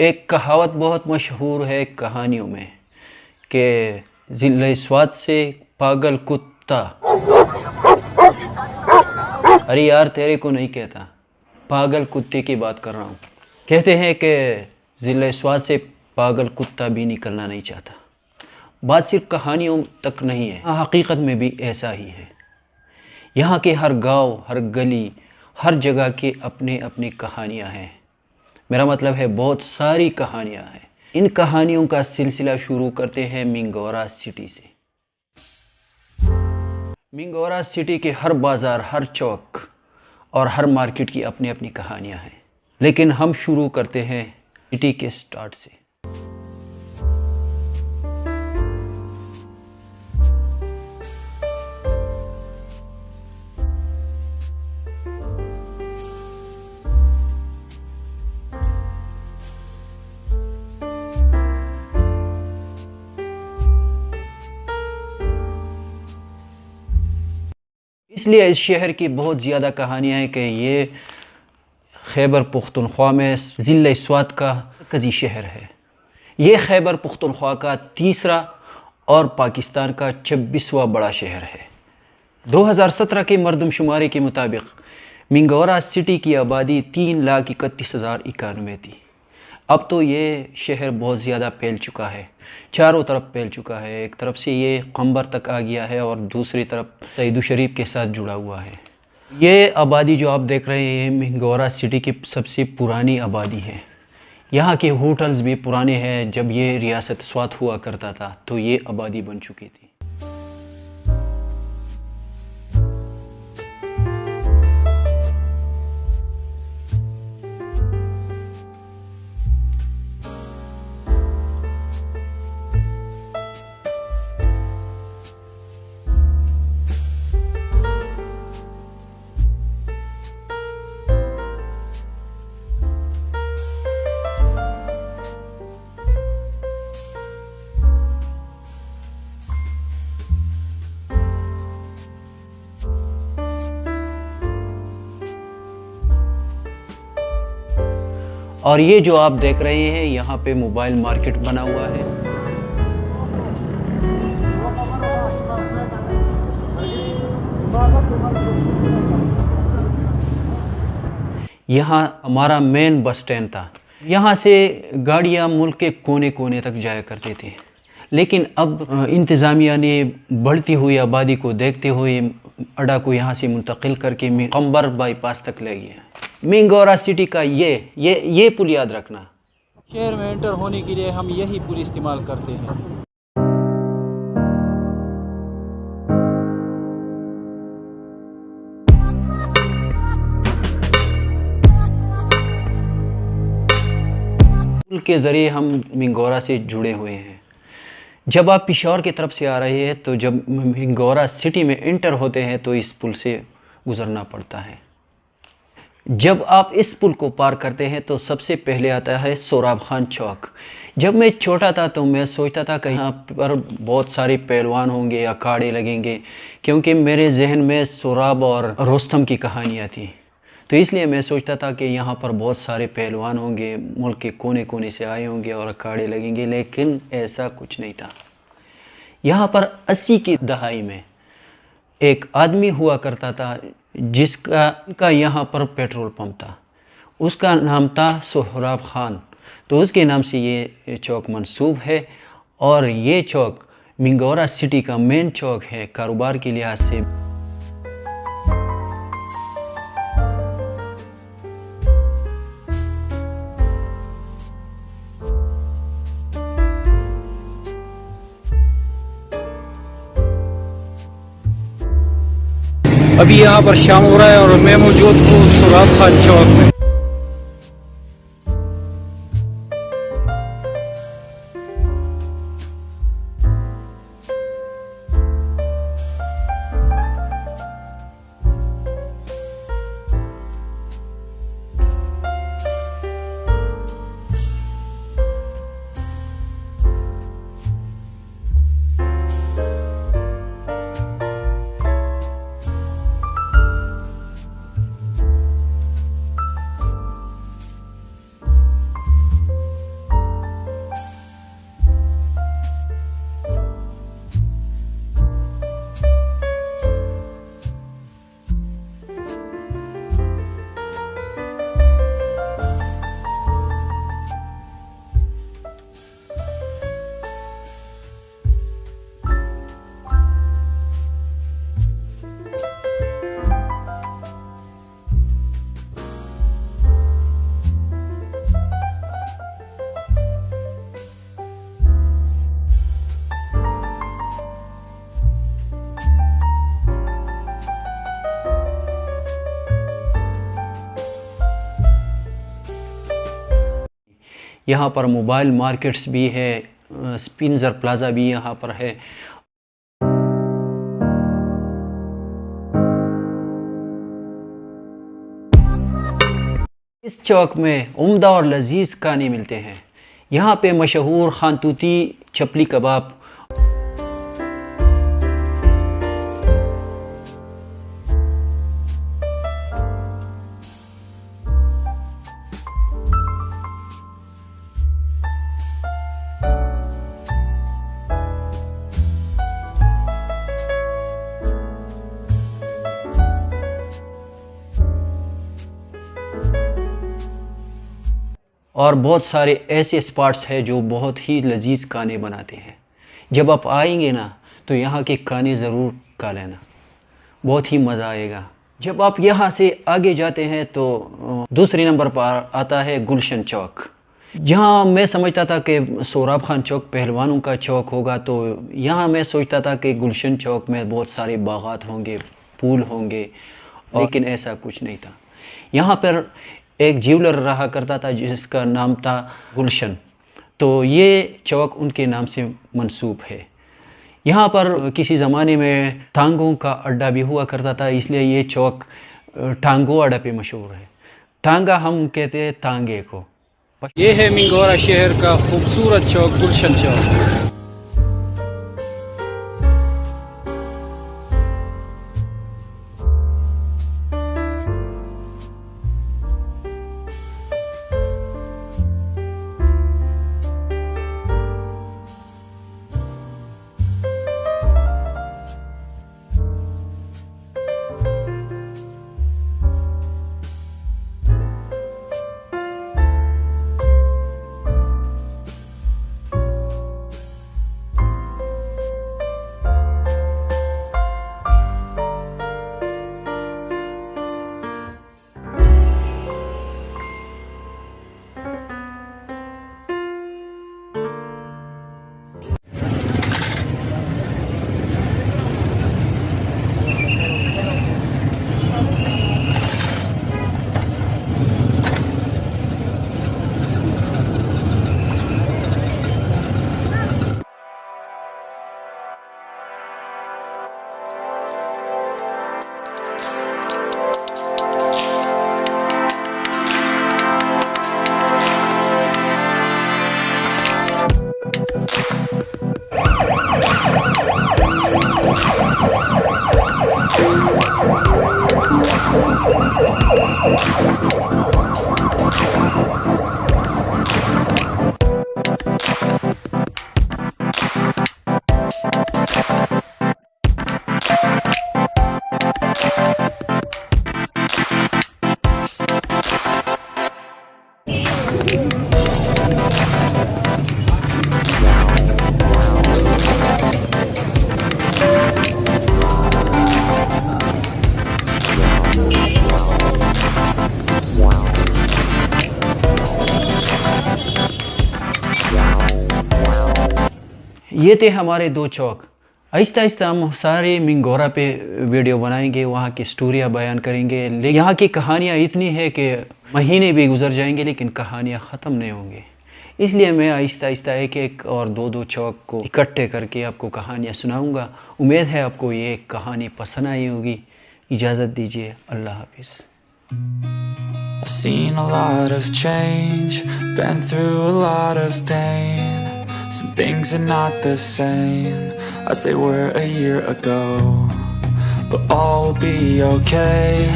एक कहावत बहुत मशहूर है कहानियों में कि ज़िले स्वाद से पागल कुत्ता। अरे यार, तेरे को नहीं कहता, पागल कुत्ते की बात कर रहा हूँ। कहते हैं कि ज़िले स्वाद से पागल कुत्ता भी निकलना नहीं चाहता। बात सिर्फ कहानियों तक नहीं है, हकीकत में भी ऐसा ही है। यहाँ के हर गांव, हर गली, हर जगह की अपनी अपनी कहानियाँ हैं। मेरा मतलब है बहुत सारी कहानियाँ हैं। इन कहानियों का सिलसिला शुरू करते हैं मिंगोरा सिटी से। मिंगोरा सिटी के हर बाज़ार, हर चौक और हर मार्केट की अपनी अपनी कहानियाँ हैं। लेकिन हम शुरू करते हैं सिटी के स्टार्ट से। इसलिए इस शहर की बहुत ज़्यादा कहानियाँ हैं कि ये खैबर पुख्तनख्वा में ज़िले स्वात का मरकज़ी शहर है। ये खैबर पुख्तनख्वा का तीसरा और पाकिस्तान का 26वां बड़ा शहर है। 2017 के मरदमशुमारी के मुताबिक मिंगोरा सिटी की आबादी 3,31,091 थी। अब तो ये शहर बहुत ज़्यादा फैल चुका है, चारों तरफ फैल चुका है। एक तरफ से ये खंबर तक आ गया है और दूसरी तरफ सईद शरीफ के साथ जुड़ा हुआ है। ये आबादी जो आप देख रहे हैं, मिंगोरा सिटी की सबसे पुरानी आबादी है। यहाँ के होटल्स भी पुराने हैं। जब ये रियासत स्वात हुआ करता था तो ये आबादी बन चुकी थी। और ये जो आप देख रहे हैं, यहाँ पे मोबाइल मार्केट बना हुआ है। यहाँ हमारा मेन बस स्टैंड था। यहाँ से गाड़ियाँ मुल्क के कोने कोने तक जाया करते थे। लेकिन अब इंतज़ामिया ने बढ़ती हुई आबादी को देखते हुए अड्डा को यहाँ से मुंतकिल करके खंबर बाईपास तक ले गया। मिंगोरा सिटी का ये पुल याद रखना। शहर में एंटर होने के लिए हम यही पुल इस्तेमाल करते हैं। पुल के ज़रिए हम मिंगोरा से जुड़े हुए हैं। जब आप पेशावर की तरफ से आ रहे हैं तो जब मिंगोरा सिटी में एंटर होते हैं तो इस पुल से गुज़रना पड़ता है। जब आप इस पुल को पार करते हैं तो सबसे पहले आता है सोराब खान चौक। जब मैं छोटा था तो मैं सोचता था कहीं यहाँ पर बहुत सारे पहलवान होंगे, अखाड़े लगेंगे, क्योंकि मेरे जहन में सोराब और रोस्तम की कहानियाँ थी। तो इसलिए मैं सोचता था कि यहाँ पर बहुत सारे पहलवान होंगे, मुल्क के कोने कोने से आए होंगे और अखाड़े लगेंगे। लेकिन ऐसा कुछ नहीं था। यहाँ पर 80 की दहाई में एक आदमी हुआ करता था जिसका यहाँ पर पेट्रोल पंप था। उसका नाम था सोहराब खान। तो उसके नाम से ये चौक मंसूब है। और ये चौक मिंगोरा सिटी का मेन चौक है कारोबार के लिहाज से। अभी यहाँ पर शाम हो रहा है और मैं मौजूद हूँ सोराब खान चौक में। यहाँ पर मोबाइल मार्केट्स भी है, स्पिंजर प्लाज़ा भी यहाँ पर है। इस चौक में उम्दा और लजीज खाने मिलते हैं। यहाँ पे मशहूर खानतूती चपली कबाब, और बहुत सारे ऐसे स्पॉट्स हैं जो बहुत ही लजीज खाने बनाते हैं। जब आप आएंगे ना तो यहाँ के खाने ज़रूर खा लेना, बहुत ही मज़ा आएगा। जब आप यहाँ से आगे जाते हैं तो दूसरे नंबर पर आता है गुलशन चौक। जहाँ मैं समझता था कि सोहराब खान चौक पहलवानों का चौक होगा, तो यहाँ मैं सोचता था कि गुलशन चौक में बहुत सारे बागात होंगे, पूल होंगे, लेकिन ऐसा कुछ नहीं था। यहाँ पर एक ज्वेलर रहा करता था जिसका नाम था गुलशन, तो ये चौक उनके नाम से मंसूब है। यहाँ पर किसी ज़माने में टांगों का अड्डा भी हुआ करता था, इसलिए ये चौक टांगो अड्डा पे मशहूर है। टांगा हम कहते हैं तांगे को। ये है मिंगोरा शहर का खूबसूरत चौक, गुलशन चौक। ये थे हमारे दो चौक। आहिस्ता आहिस्ता हम सारे मिंगोरा पे वीडियो बनाएंगे, वहाँ की स्टोरियाँ बयान करेंगे। लेकिन यहाँ की कहानियाँ इतनी है कि महीने भी गुजर जाएंगे लेकिन कहानियाँ ख़त्म नहीं होंगी। इसलिए मैं आहिस्ता आहिस्ता एक एक और दो दो चौक को इकट्ठे करके आपको कहानियाँ सुनाऊँगा। उम्मीद है आपको ये कहानी पसंद आई होगी। इजाज़त दीजिए, अल्लाह हाफिज़। I've seen a lot of change, been through a lot of pain. Some things are not the same as they were a year ago, but all will be okay.